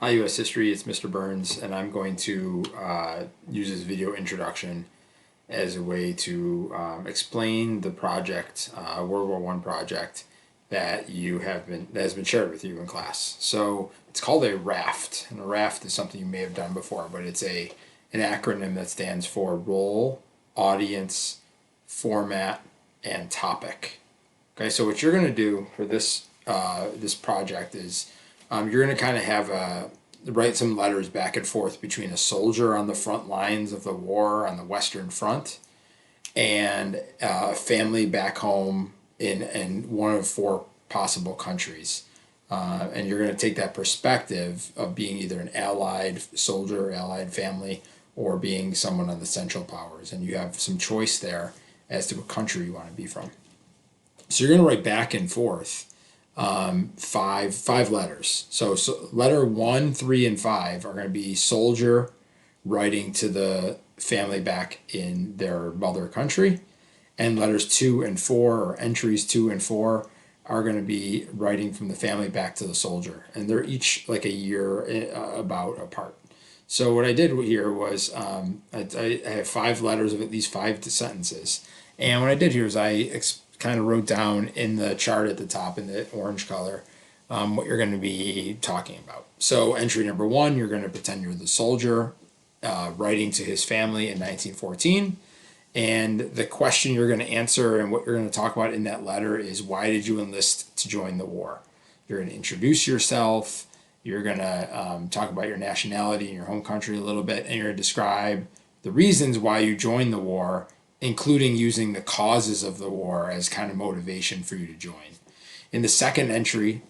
Hi U.S. History, it's Mr. Burns, and I'm going to use this video introduction as a way to explain the project, World War I project that has been shared with you in class. So it's called a RAFT, and a RAFT is something you may have done before, but it's an acronym that stands for Role, Audience, Format, and Topic. Okay, so what you're going to do for this project is you're going to kind of write some letters back and forth between a soldier on the front lines of the war on the Western Front and a family back home in one of four possible countries. And you're going to take that perspective of being either an allied soldier, allied family, or being someone on the Central Powers. And you have some choice there as to what country you want to be from. So you're going to write back and forth five letters. So letter 1, 3, and 5 are going to be soldier writing to the family back in their mother country, and letters 2 and 4, or entries 2 and 4, are going to be writing from the family back to the soldier, and they're each like a year about apart. So what I did here was I have 5 letters of at least 5 sentences, and what I did here is I kind of wrote down in the chart at the top in the orange color what you're going to be talking about. So entry number 1, you're going to pretend you're the soldier writing to his family in 1914. And the question you're going to answer and what you're going to talk about in that letter is, why did you enlist to join the war? You're going to introduce yourself. You're going to talk about your nationality and your home country a little bit. And you're going to describe the reasons why you joined the war, including using the causes of the war as kind of motivation for you to join. In the second entry,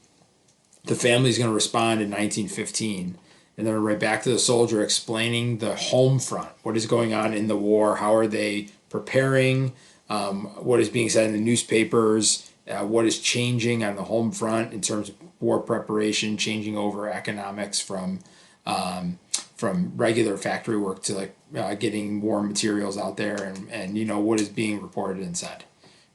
the family is going to respond in 1915, and they're right back to the soldier explaining the home front, what is going on in the war, how are they preparing, what is being said in the newspapers, what is changing on the home front in terms of war preparation, changing over economics from regular factory work to getting war materials out there, and you know what is being reported and said.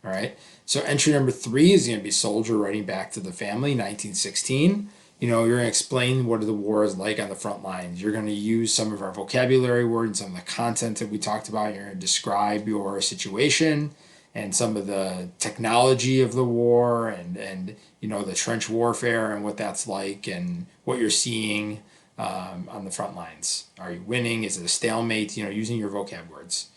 All right. So entry number 3 is going to be soldier writing back to the family, 1916. You know, you're going to explain what the war is like on the front lines. You're going to use some of our vocabulary words, some of the content that we talked about. You're going to describe your situation and some of the technology of the war, and you know, the trench warfare and what that's like and what you're seeing on the front lines. Are you winning? Is it a stalemate? You know, using your vocab words.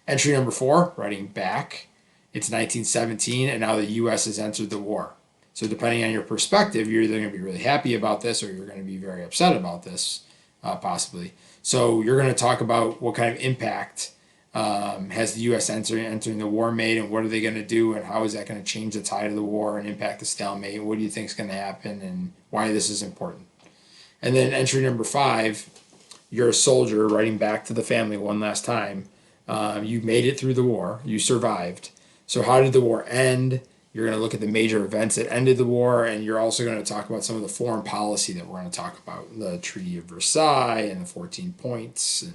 Entry number 4, writing back. It's 1917, and now the U.S. has entered the war. So depending on your perspective, you're either going to be really happy about this or you're going to be very upset about this, possibly. So you're going to talk about what kind of impact has the U.S. entering the war made, and what are they going to do, and how is that going to change the tide of the war and impact the stalemate? What do you think is going to happen, and why this is important? And then entry number 5, you're a soldier writing back to the family one last time. You made it through the war. You survived. So how did the war end? You're going to look at the major events that ended the war, and you're also going to talk about some of the foreign policy that we're going to talk about, the Treaty of Versailles and the 14 points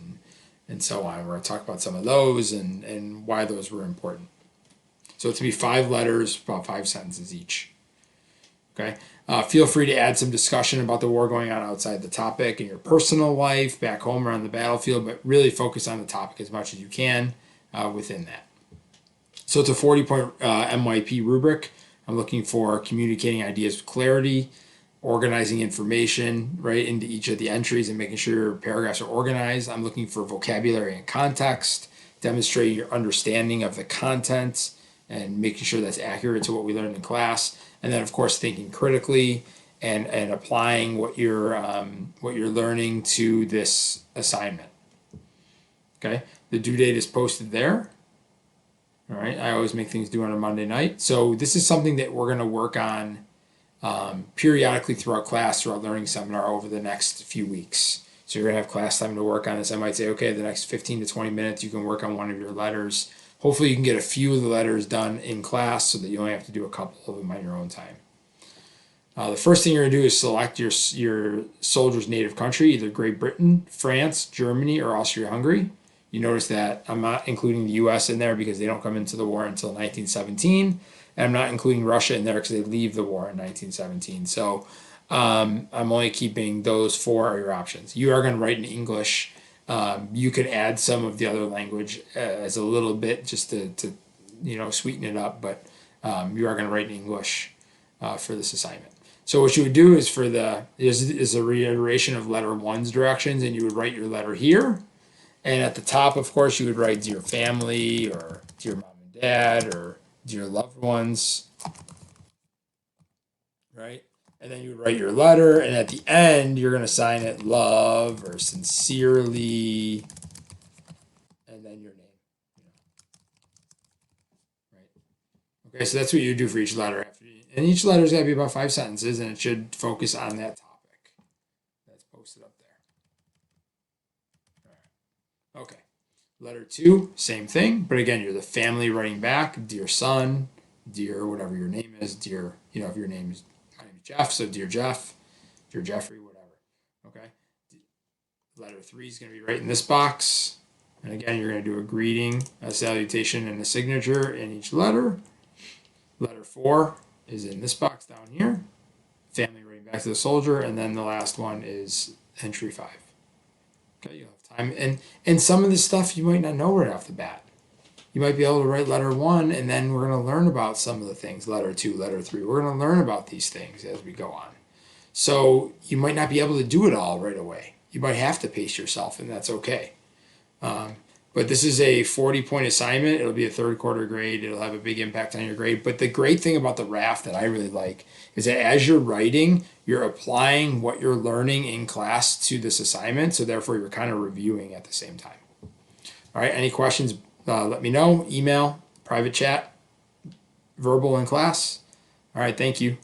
and so on. We're going to talk about some of those and why those were important. So it's going to be 5 letters, about 5 sentences each. Okay. Feel free to add some discussion about the war going on outside the topic in your personal life, back home or on the battlefield, but really focus on the topic as much as you can within that. So it's a 40-point MYP rubric. I'm looking for communicating ideas with clarity, organizing information right into each of the entries and making sure your paragraphs are organized. I'm looking for vocabulary and context, demonstrating your understanding of the content and making sure that's accurate to what we learned in class. And then, of course, thinking critically and applying what you're learning to this assignment. Okay, the due date is posted there. All right, I always make things due on a Monday night. So this is something that we're going to work on periodically throughout class, throughout learning seminar over the next few weeks. So you're going to have class time to work on this. I might say, okay, the next 15 to 20 minutes, you can work on one of your letters. Hopefully you can get a few of the letters done in class so that you only have to do a couple of them on your own time. The first thing you're going to do is select your soldier's native country, either Great Britain, France, Germany, or Austria-Hungary. You notice that I'm not including the U.S. in there because they don't come into the war until 1917. And I'm not including Russia in there because they leave the war in 1917. So I'm only keeping those 4 are your options. You are going to write in English. You could add some of the other language as a little bit just to sweeten it up, but you are going to write in English for this assignment. So what you would do is is a reiteration of letter 1's directions, and you would write your letter here. And at the top, of course, you would write dear family or dear mom and dad or dear loved ones, right? And then you would write your letter, and at the end, you're going to sign it love or sincerely, and then your name, right? Okay, so that's what you do for each letter. And each letter's got to be about 5 sentences, and it should focus on that topic that's posted up there. All right. Okay. Letter 2, same thing, but again, you're the family writing back, dear son, dear whatever your name is, dear, if your name is, my name is Jeff, so dear Jeff, dear Jeffrey, whatever. Okay. Letter 3 is going to be right in this box. And again, you're going to do a greeting, a salutation, and a signature in each letter. Letter 4 is in this box down here. Family writing back to the soldier. And then the last one is entry 5. Okay, you'll have time. And some of this stuff you might not know right off the bat. You might be able to write letter 1, and then we're going to learn about some of the things. Letter 2, letter 3. We're going to learn about these things as we go on. So you might not be able to do it all right away. You might have to pace yourself, and that's okay. But this is a 40-point assignment. It'll be a 3rd quarter grade. It'll have a big impact on your grade. But the great thing about the RAFT that I really like is that as you're writing, you're applying what you're learning in class to this assignment. So therefore, you're kind of reviewing at the same time. All right, any questions, let me know. Email, private chat, verbal in class. All right, thank you.